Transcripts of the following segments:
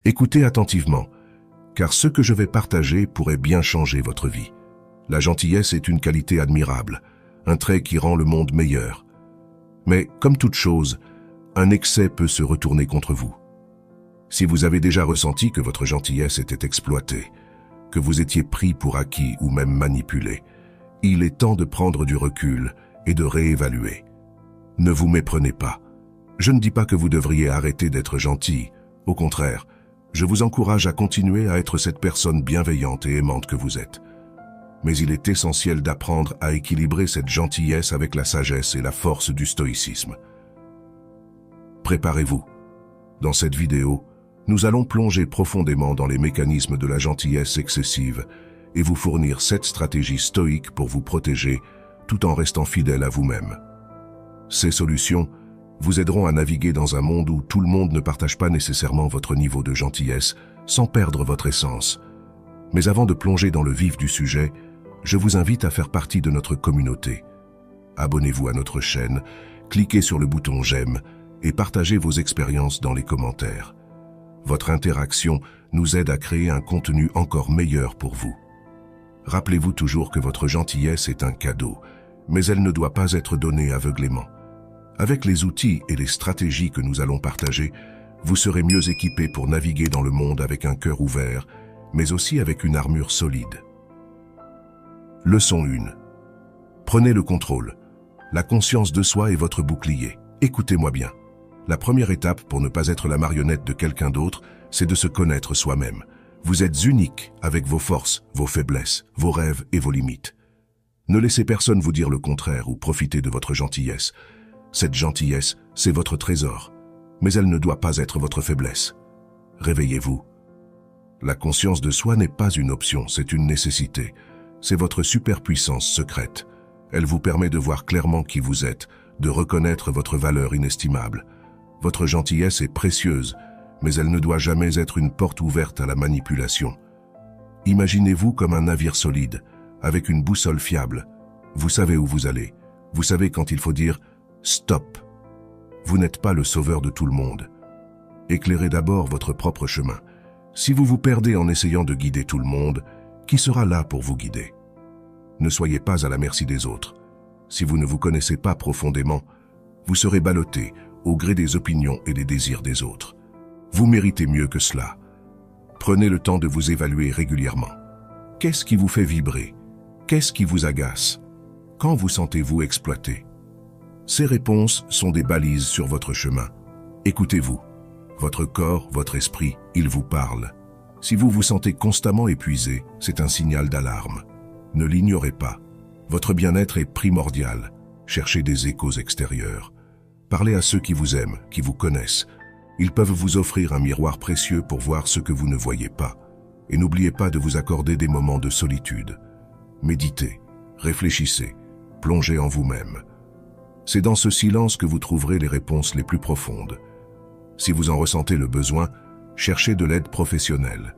Écoutez attentivement, car ce que je vais partager pourrait bien changer votre vie. La gentillesse est une qualité admirable, un trait qui rend le monde meilleur. Mais, comme toute chose, un excès peut se retourner contre vous. Si vous avez déjà ressenti que votre gentillesse était exploitée, que vous étiez pris pour acquis ou même manipulé, il est temps de prendre du recul et de réévaluer. Ne vous méprenez pas. Je ne dis pas que vous devriez arrêter d'être gentil. Au contraire, je vous encourage à continuer à être cette personne bienveillante et aimante que vous êtes. Mais il est essentiel d'apprendre à équilibrer cette gentillesse avec la sagesse et la force du stoïcisme. Préparez-vous. Dans cette vidéo, nous allons plonger profondément dans les mécanismes de la gentillesse excessive et vous fournir 7 stratégies stoïques pour vous protéger tout en restant fidèle à vous-même. Ces solutions vous aideront à naviguer dans un monde où tout le monde ne partage pas nécessairement votre niveau de gentillesse sans perdre votre essence. Mais avant de plonger dans le vif du sujet, je vous invite à faire partie de notre communauté. Abonnez-vous à notre chaîne, cliquez sur le bouton j'aime et partagez vos expériences dans les commentaires. Votre interaction nous aide à créer un contenu encore meilleur pour vous. Rappelez-vous toujours que votre gentillesse est un cadeau, mais elle ne doit pas être donnée aveuglément. Avec les outils et les stratégies que nous allons partager, vous serez mieux équipé pour naviguer dans le monde avec un cœur ouvert, mais aussi avec une armure solide. Leçon 1. Prenez le contrôle. La conscience de soi est votre bouclier. Écoutez-moi bien. La première étape pour ne pas être la marionnette de quelqu'un d'autre, c'est de se connaître soi-même. Vous êtes unique avec vos forces, vos faiblesses, vos rêves et vos limites. Ne laissez personne vous dire le contraire ou profiter de votre gentillesse. Cette gentillesse, c'est votre trésor, mais elle ne doit pas être votre faiblesse. Réveillez-vous. La conscience de soi n'est pas une option, c'est une nécessité. C'est votre superpuissance secrète. Elle vous permet de voir clairement qui vous êtes, de reconnaître votre valeur inestimable. Votre gentillesse est précieuse, mais elle ne doit jamais être une porte ouverte à la manipulation. Imaginez-vous comme un navire solide, avec une boussole fiable. Vous savez où vous allez. Vous savez quand il faut dire « stop ». Vous n'êtes pas le sauveur de tout le monde. Éclairez d'abord votre propre chemin. Si vous vous perdez en essayant de guider tout le monde, qui sera là pour vous guider? Ne soyez pas à la merci des autres. Si vous ne vous connaissez pas profondément, vous serez ballotté au gré des opinions et des désirs des autres. Vous méritez mieux que cela. Prenez le temps de vous évaluer régulièrement. Qu'est-ce qui vous fait vibrer? Qu'est-ce qui vous agace? Quand vous sentez-vous exploité? Ces réponses sont des balises sur votre chemin. Écoutez-vous. Votre corps, votre esprit, ils vous parlent. Si vous vous sentez constamment épuisé, c'est un signal d'alarme. Ne l'ignorez pas. Votre bien-être est primordial. Cherchez des échos extérieurs. Parlez à ceux qui vous aiment, qui vous connaissent. Ils peuvent vous offrir un miroir précieux pour voir ce que vous ne voyez pas. Et n'oubliez pas de vous accorder des moments de solitude. Méditez, réfléchissez, plongez en vous-même. C'est dans ce silence que vous trouverez les réponses les plus profondes. Si vous en ressentez le besoin, cherchez de l'aide professionnelle.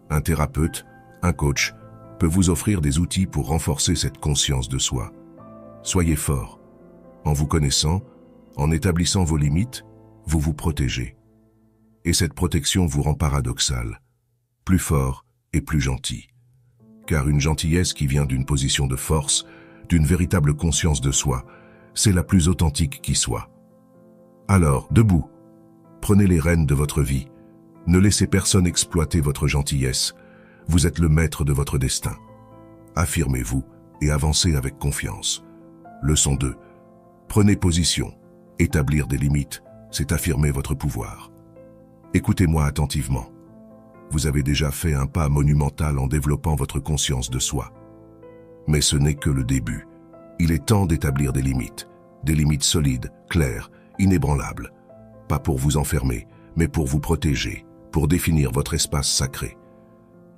Un thérapeute, un coach, peut vous offrir des outils pour renforcer cette conscience de soi. Soyez fort. En vous connaissant, en établissant vos limites, vous vous protégez. Et cette protection vous rend paradoxal, plus fort et plus gentil. Car une gentillesse qui vient d'une position de force, d'une véritable conscience de soi, c'est la plus authentique qui soit. Alors, debout, prenez les rênes de votre vie. Ne laissez personne exploiter votre gentillesse. Vous êtes le maître de votre destin. Affirmez-vous et avancez avec confiance. Leçon 2. Prenez position. Établir des limites, c'est affirmer votre pouvoir. Écoutez-moi attentivement. Vous avez déjà fait un pas monumental en développant votre conscience de soi. Mais ce n'est que le début. Il est temps d'établir des limites solides, claires, inébranlables. Pas pour vous enfermer, mais pour vous protéger, pour définir votre espace sacré.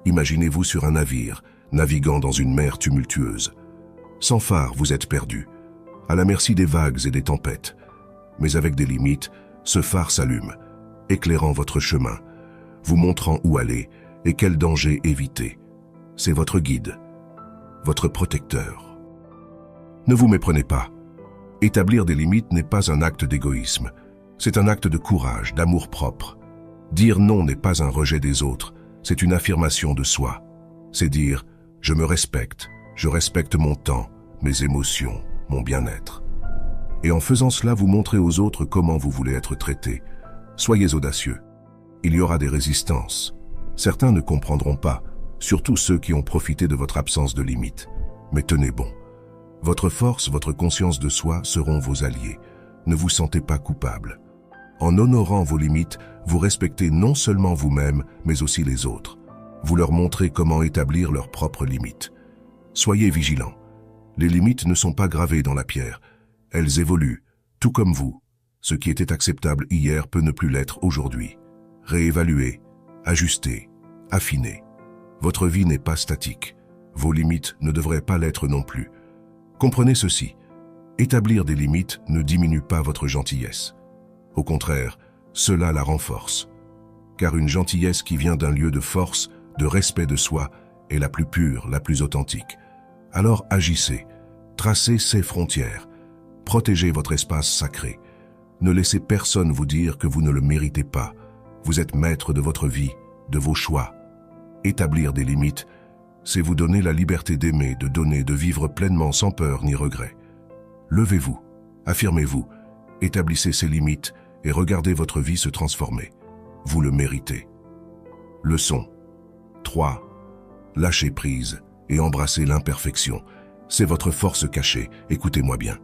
Imaginez-vous sur un navire, naviguant dans une mer tumultueuse. Sans phare, vous êtes perdu, à la merci des vagues et des tempêtes. Mais avec des limites, ce phare s'allume, éclairant votre chemin, vous montrant où aller et quel danger éviter. C'est votre guide, votre protecteur. Ne vous méprenez pas. Établir des limites n'est pas un acte d'égoïsme. C'est un acte de courage, d'amour-propre. Dire non n'est pas un rejet des autres, c'est une affirmation de soi. C'est dire « je me respecte, je respecte mon temps, mes émotions, mon bien-être ». Et en faisant cela, vous montrez aux autres comment vous voulez être traité. Soyez audacieux. Il y aura des résistances. Certains ne comprendront pas, surtout ceux qui ont profité de votre absence de limite. Mais tenez bon. Votre force, votre conscience de soi seront vos alliés. Ne vous sentez pas coupable. En honorant vos limites, vous respectez non seulement vous-même, mais aussi les autres. Vous leur montrez comment établir leurs propres limites. Soyez vigilants. Les limites ne sont pas gravées dans la pierre. Elles évoluent, tout comme vous. Ce qui était acceptable hier peut ne plus l'être aujourd'hui. Réévaluez, ajustez, affinez. Votre vie n'est pas statique. Vos limites ne devraient pas l'être non plus. Comprenez ceci. Établir des limites ne diminue pas votre gentillesse. Au contraire, cela la renforce. Car une gentillesse qui vient d'un lieu de force, de respect de soi, est la plus pure, la plus authentique. Alors agissez, tracez ces frontières, protégez votre espace sacré. Ne laissez personne vous dire que vous ne le méritez pas. Vous êtes maître de votre vie, de vos choix. Établir des limites, c'est vous donner la liberté d'aimer, de donner, de vivre pleinement sans peur ni regret. Levez-vous, affirmez-vous, établissez ces limites et regardez votre vie se transformer. Vous le méritez. Leçon 3. Lâchez prise et embrassez l'imperfection. C'est votre force cachée, écoutez-moi bien.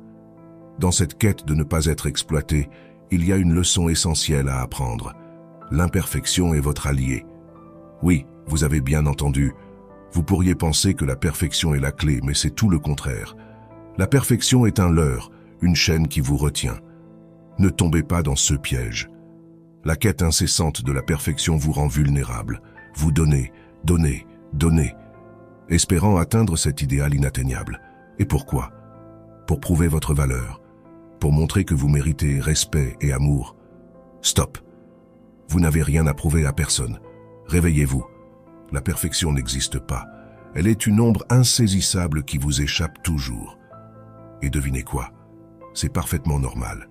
Dans cette quête de ne pas être exploité, il y a une leçon essentielle à apprendre. L'imperfection est votre allié. Oui, vous avez bien entendu. Vous pourriez penser que la perfection est la clé, mais c'est tout le contraire. La perfection est un leurre, une chaîne qui vous retient. Ne tombez pas dans ce piège. La quête incessante de la perfection vous rend vulnérable. Vous donnez, donnez, donnez, espérant atteindre cet idéal inatteignable. Et pourquoi? Pour prouver votre valeur, pour montrer que vous méritez respect et amour. Stop. Vous n'avez rien à prouver à personne. Réveillez-vous. La perfection n'existe pas. Elle est une ombre insaisissable qui vous échappe toujours. Et devinez quoi? C'est parfaitement normal.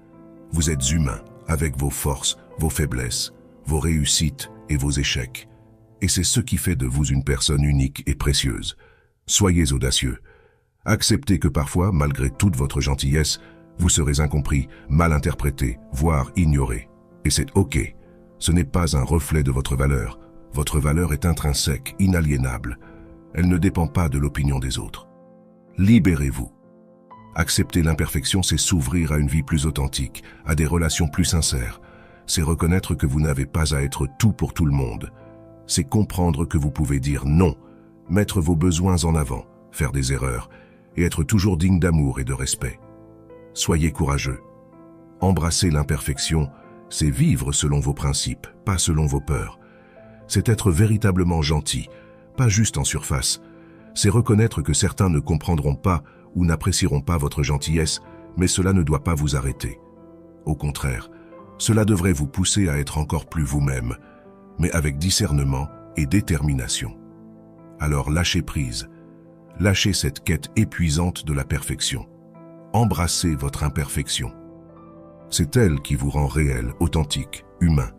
Vous êtes humain, avec vos forces, vos faiblesses, vos réussites et vos échecs. Et c'est ce qui fait de vous une personne unique et précieuse. Soyez audacieux. Acceptez que parfois, malgré toute votre gentillesse, vous serez incompris, mal interprété, voire ignoré. Et c'est OK. Ce n'est pas un reflet de votre valeur. Votre valeur est intrinsèque, inaliénable. Elle ne dépend pas de l'opinion des autres. Libérez-vous. Accepter l'imperfection, c'est s'ouvrir à une vie plus authentique, à des relations plus sincères. C'est reconnaître que vous n'avez pas à être tout pour tout le monde. C'est comprendre que vous pouvez dire non, mettre vos besoins en avant, faire des erreurs, et être toujours digne d'amour et de respect. Soyez courageux. Embrasser l'imperfection, c'est vivre selon vos principes, pas selon vos peurs. C'est être véritablement gentil, pas juste en surface. C'est reconnaître que certains ne comprendront pas ou n'apprécieront pas votre gentillesse, mais cela ne doit pas vous arrêter. Au contraire, cela devrait vous pousser à être encore plus vous-même, mais avec discernement et détermination. Alors lâchez prise, lâchez cette quête épuisante de la perfection. Embrassez votre imperfection. C'est elle qui vous rend réel, authentique, humain.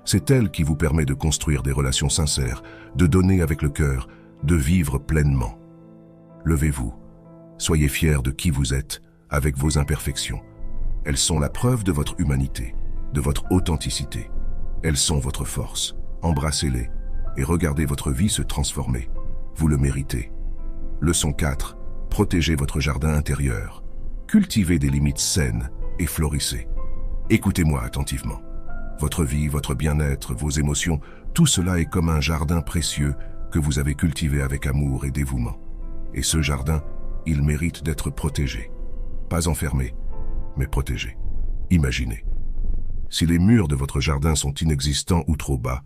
C'est elle qui vous permet de construire des relations sincères, de donner avec le cœur, de vivre pleinement. Levez-vous. Soyez fiers de qui vous êtes, avec vos imperfections. Elles sont la preuve de votre humanité, de votre authenticité. Elles sont votre force. Embrassez-les et regardez votre vie se transformer. Vous le méritez. Leçon 4. Protégez votre jardin intérieur. Cultivez des limites saines et florissez. Écoutez-moi attentivement. Votre vie, votre bien-être, vos émotions, tout cela est comme un jardin précieux que vous avez cultivé avec amour et dévouement. Et ce jardin, il mérite d'être protégé. Pas enfermé, mais protégé. Imaginez. Si les murs de votre jardin sont inexistants ou trop bas,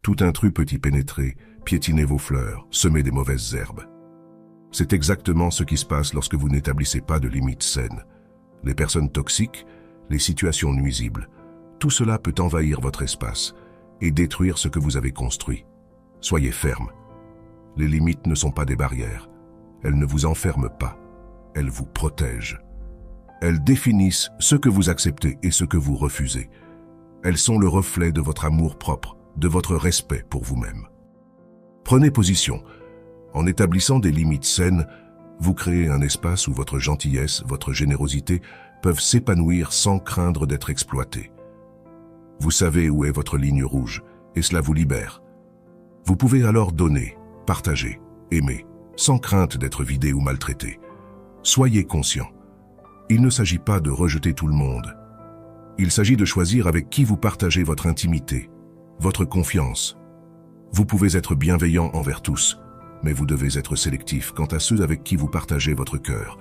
tout intrus peut y pénétrer, piétiner vos fleurs, semer des mauvaises herbes. C'est exactement ce qui se passe lorsque vous n'établissez pas de limites saines. Les personnes toxiques, les situations nuisibles, tout cela peut envahir votre espace et détruire ce que vous avez construit. Soyez ferme. Les limites ne sont pas des barrières. Elles ne vous enferment pas. Elles vous protègent. Elles définissent ce que vous acceptez et ce que vous refusez. Elles sont le reflet de votre amour propre, de votre respect pour vous-même. Prenez position. En établissant des limites saines, vous créez un espace où votre gentillesse, votre générosité peuvent s'épanouir sans craindre d'être exploitées. Vous savez où est votre ligne rouge, et cela vous libère. Vous pouvez alors donner, partager, aimer, sans crainte d'être vidé ou maltraité. Soyez conscient. Il ne s'agit pas de rejeter tout le monde. Il s'agit de choisir avec qui vous partagez votre intimité, votre confiance. Vous pouvez être bienveillant envers tous, mais vous devez être sélectif quant à ceux avec qui vous partagez votre cœur.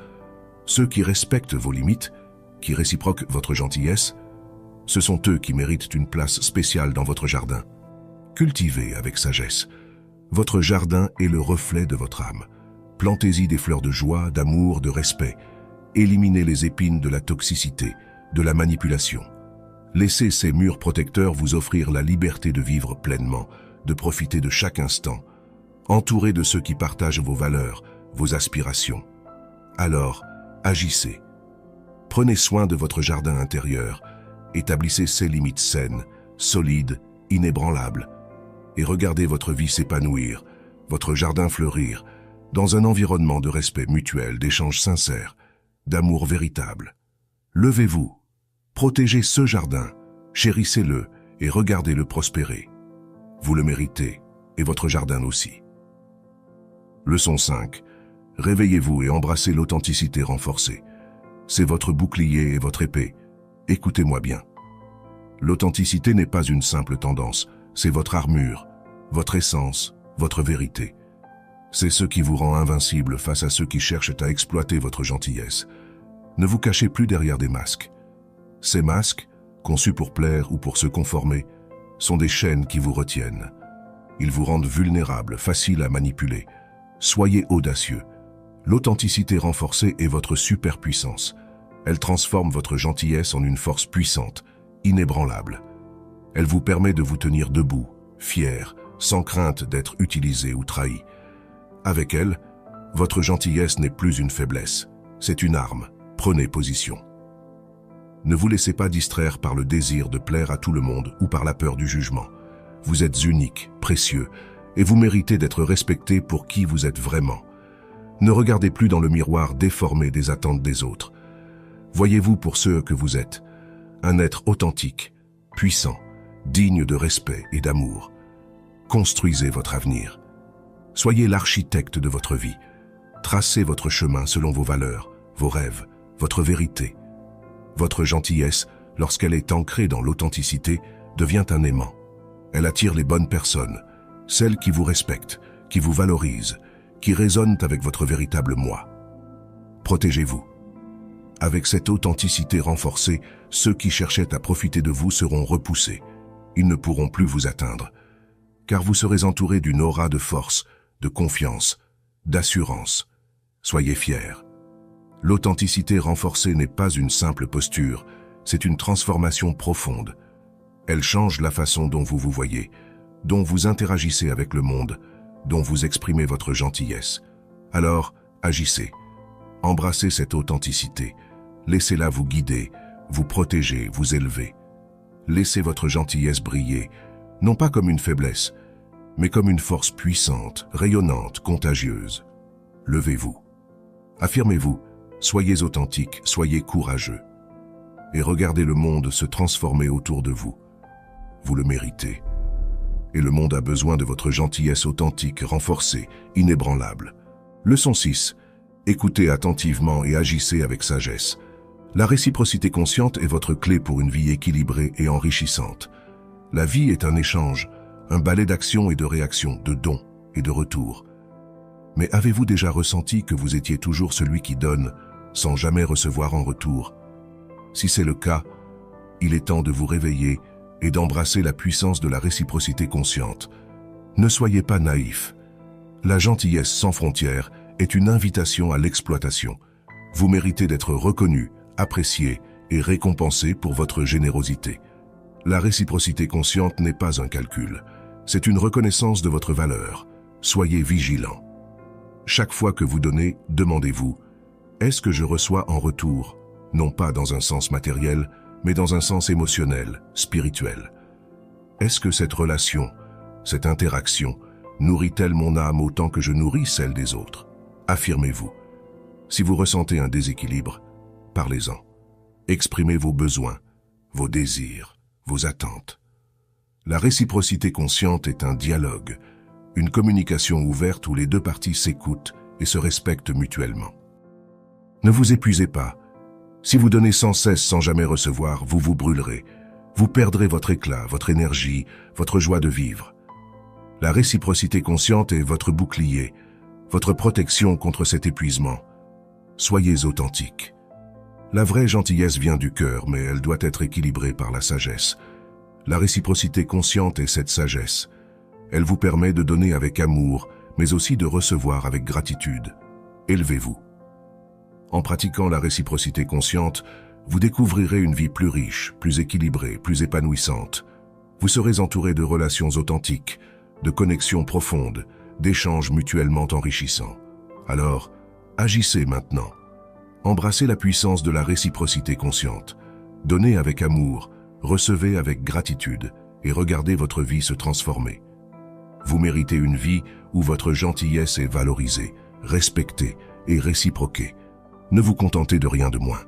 Ceux qui respectent vos limites, qui réciproquent votre gentillesse, ce sont eux qui méritent une place spéciale dans votre jardin. Cultivez avec sagesse. Votre jardin est le reflet de votre âme. Plantez-y des fleurs de joie, d'amour, de respect. Éliminez les épines de la toxicité, de la manipulation. Laissez ces murs protecteurs vous offrir la liberté de vivre pleinement, de profiter de chaque instant, entouré de ceux qui partagent vos valeurs, vos aspirations. Alors, agissez. Prenez soin de votre jardin intérieur, établissez ses limites saines, solides, inébranlables, et regardez votre vie s'épanouir, votre jardin fleurir, dans un environnement de respect mutuel, d'échanges sincères, d'amour véritable. Levez-vous, protégez ce jardin, chérissez-le et regardez-le prospérer. Vous le méritez, et votre jardin aussi. Leçon 5. Réveillez-vous et embrassez l'authenticité renforcée. C'est votre bouclier et votre épée. Écoutez-moi bien. L'authenticité n'est pas une simple tendance, c'est votre armure, votre essence, votre vérité. C'est ce qui vous rend invincible face à ceux qui cherchent à exploiter votre gentillesse. Ne vous cachez plus derrière des masques. Ces masques, conçus pour plaire ou pour se conformer, sont des chaînes qui vous retiennent. Ils vous rendent vulnérables, faciles à manipuler. Soyez audacieux. L'authenticité renforcée est votre superpuissance. Elle transforme votre gentillesse en une force puissante, inébranlable. Elle vous permet de vous tenir debout, fier, sans crainte d'être utilisé ou trahi. Avec elle, votre gentillesse n'est plus une faiblesse, c'est une arme. Prenez position. Ne vous laissez pas distraire par le désir de plaire à tout le monde ou par la peur du jugement. Vous êtes unique, précieux, et vous méritez d'être respecté pour qui vous êtes vraiment. Ne regardez plus dans le miroir déformé des attentes des autres. Voyez-vous pour ce que vous êtes, un être authentique, puissant, digne de respect et d'amour. Construisez votre avenir. Soyez l'architecte de votre vie. Tracez votre chemin selon vos valeurs, vos rêves, votre vérité. Votre gentillesse, lorsqu'elle est ancrée dans l'authenticité, devient un aimant. Elle attire les bonnes personnes, celles qui vous respectent, qui vous valorisent, qui résonnent avec votre véritable moi. Protégez-vous. Avec cette authenticité renforcée, ceux qui cherchaient à profiter de vous seront repoussés. Ils ne pourront plus vous atteindre, car vous serez entouré d'une aura de force, de confiance, d'assurance. Soyez fiers. L'authenticité renforcée n'est pas une simple posture, c'est une transformation profonde. Elle change la façon dont vous vous voyez, dont vous interagissez avec le monde, dont vous exprimez votre gentillesse. Alors, agissez. Embrassez cette authenticité. Laissez-la vous guider, vous protéger, vous élever. Laissez votre gentillesse briller, non pas comme une faiblesse, mais comme une force puissante, rayonnante, contagieuse. Levez-vous. Affirmez-vous. Soyez authentique, soyez courageux. Et regardez le monde se transformer autour de vous. Vous le méritez. Et le monde a besoin de votre gentillesse authentique, renforcée, inébranlable. Leçon 6. Écoutez attentivement et agissez avec sagesse. La réciprocité consciente est votre clé pour une vie équilibrée et enrichissante. La vie est un échange, un balai d'actions et de réactions, de dons et de retours. Mais avez-vous déjà ressenti que vous étiez toujours celui qui donne, sans jamais recevoir en retour? Si c'est le cas, il est temps de vous réveiller et d'embrasser la puissance de la réciprocité consciente. Ne soyez pas naïfs. La gentillesse sans frontières est une invitation à l'exploitation. Vous méritez d'être reconnu, apprécié et récompensé pour votre générosité. La réciprocité consciente n'est pas un calcul, c'est une reconnaissance de votre valeur. Soyez vigilants. Chaque fois que vous donnez, demandez-vous, est-ce que je reçois en retour, non pas dans un sens matériel, mais dans un sens émotionnel, spirituel? Est-ce que cette relation, cette interaction, nourrit-elle mon âme autant que je nourris celle des autres? Affirmez-vous. Si vous ressentez un déséquilibre, parlez-en. Exprimez vos besoins, vos désirs, vos attentes. La réciprocité consciente est un dialogue, une communication ouverte où les deux parties s'écoutent et se respectent mutuellement. Ne vous épuisez pas. Si vous donnez sans cesse sans jamais recevoir, vous vous brûlerez. Vous perdrez votre éclat, votre énergie, votre joie de vivre. La réciprocité consciente est votre bouclier, votre protection contre cet épuisement. Soyez authentique. La vraie gentillesse vient du cœur, mais elle doit être équilibrée par la sagesse. La réciprocité consciente est cette sagesse. Elle vous permet de donner avec amour, mais aussi de recevoir avec gratitude. Élevez-vous. En pratiquant la réciprocité consciente, vous découvrirez une vie plus riche, plus équilibrée, plus épanouissante. Vous serez entouré de relations authentiques, de connexions profondes, d'échanges mutuellement enrichissants. Alors, agissez maintenant. Embrassez la puissance de la réciprocité consciente. Donnez avec amour, recevez avec gratitude et regardez votre vie se transformer. Vous méritez une vie où votre gentillesse est valorisée, respectée et réciproquée. Ne vous contentez de rien de moins.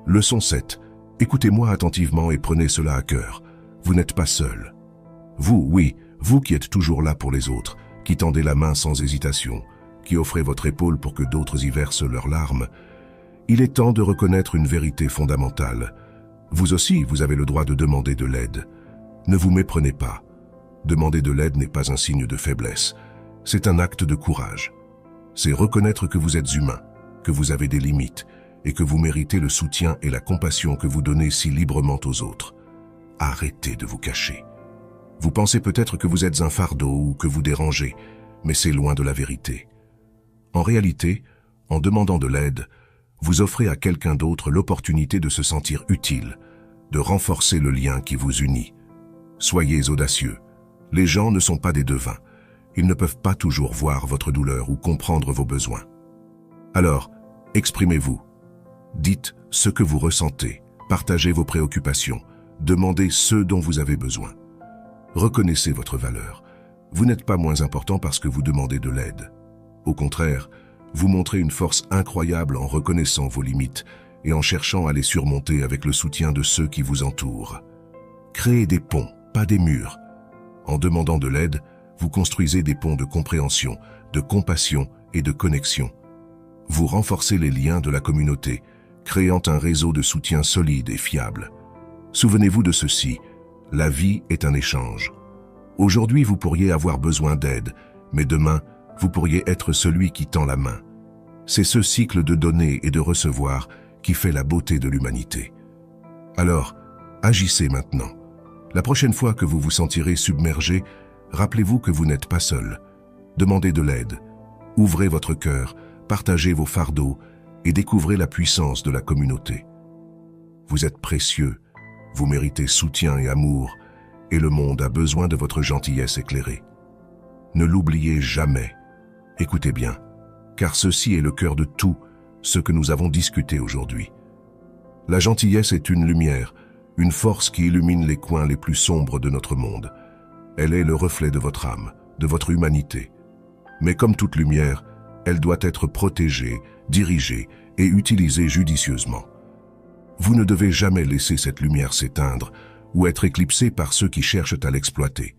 Leçon 7. Écoutez-moi attentivement et prenez cela à cœur. Vous n'êtes pas seul. Vous, oui, vous qui êtes toujours là pour les autres, qui tendez la main sans hésitation, qui offrez votre épaule pour que d'autres y versent leurs larmes, il est temps de reconnaître une vérité fondamentale. Vous aussi, vous avez le droit de demander de l'aide. Ne vous méprenez pas. Demander de l'aide n'est pas un signe de faiblesse. C'est un acte de courage. C'est reconnaître que vous êtes humain, que vous avez des limites, et que vous méritez le soutien et la compassion que vous donnez si librement aux autres. Arrêtez de vous cacher. Vous pensez peut-être que vous êtes un fardeau ou que vous dérangez, mais c'est loin de la vérité. En réalité, en demandant de l'aide, vous offrez à quelqu'un d'autre l'opportunité de se sentir utile, de renforcer le lien qui vous unit. Soyez audacieux. Les gens ne sont pas des devins. Ils ne peuvent pas toujours voir votre douleur ou comprendre vos besoins. Alors, exprimez-vous. Dites ce que vous ressentez, partagez vos préoccupations, demandez ce dont vous avez besoin. Reconnaissez votre valeur. Vous n'êtes pas moins important parce que vous demandez de l'aide. Au contraire, vous montrez une force incroyable en reconnaissant vos limites et en cherchant à les surmonter avec le soutien de ceux qui vous entourent. Créez des ponts, pas des murs. En demandant de l'aide, vous construisez des ponts de compréhension, de compassion et de connexion. Vous renforcez les liens de la communauté, créant un réseau de soutien solide et fiable. Souvenez-vous de ceci, la vie est un échange. Aujourd'hui, vous pourriez avoir besoin d'aide, mais demain, vous pourriez être celui qui tend la main. C'est ce cycle de donner et de recevoir qui fait la beauté de l'humanité. Alors, agissez maintenant. La prochaine fois que vous vous sentirez submergé, rappelez-vous que vous n'êtes pas seul. Demandez de l'aide. Ouvrez votre cœur, partagez vos fardeaux et découvrez la puissance de la communauté. Vous êtes précieux, vous méritez soutien et amour, et le monde a besoin de votre gentillesse éclairée. Ne l'oubliez jamais. Écoutez bien, car ceci est le cœur de tout ce que nous avons discuté aujourd'hui. La gentillesse est une lumière, une force qui illumine les coins les plus sombres de notre monde. Elle est le reflet de votre âme, de votre humanité. Mais comme toute lumière, elle doit être protégée, dirigée et utilisée judicieusement. Vous ne devez jamais laisser cette lumière s'éteindre ou être éclipsée par ceux qui cherchent à l'exploiter.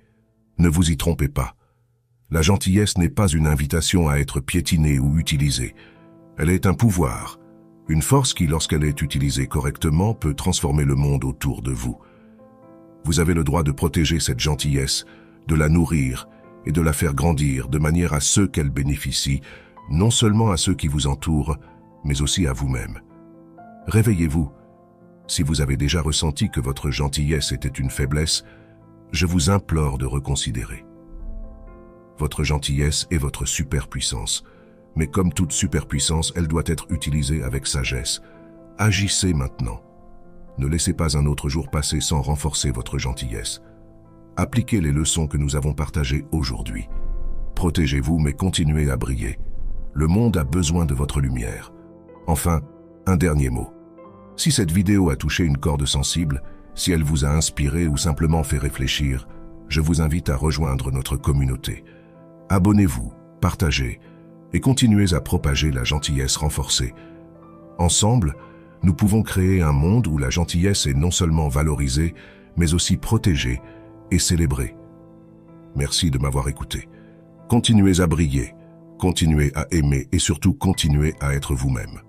Ne vous y trompez pas. La gentillesse n'est pas une invitation à être piétinée ou utilisée. Elle est un pouvoir, une force qui, lorsqu'elle est utilisée correctement, peut transformer le monde autour de vous. Vous avez le droit de protéger cette gentillesse, de la nourrir et de la faire grandir de manière à ce qu'elle bénéficie, non seulement à ceux qui vous entourent, mais aussi à vous-même. Réveillez-vous. Si vous avez déjà ressenti que votre gentillesse était une faiblesse, je vous implore de reconsidérer. Votre gentillesse est votre superpuissance, mais comme toute superpuissance, elle doit être utilisée avec sagesse. Agissez maintenant. Ne laissez pas un autre jour passer sans renforcer votre gentillesse. Appliquez les leçons que nous avons partagées aujourd'hui. Protégez-vous, mais continuez à briller. Le monde a besoin de votre lumière. Enfin, un dernier mot. Si cette vidéo a touché une corde sensible, si elle vous a inspiré ou simplement fait réfléchir, je vous invite à rejoindre notre communauté. Abonnez-vous, partagez et continuez à propager la gentillesse renforcée. Ensemble, nous pouvons créer un monde où la gentillesse est non seulement valorisée, mais aussi protégée et célébrée. Merci de m'avoir écouté. Continuez à briller, continuez à aimer et surtout continuez à être vous-même.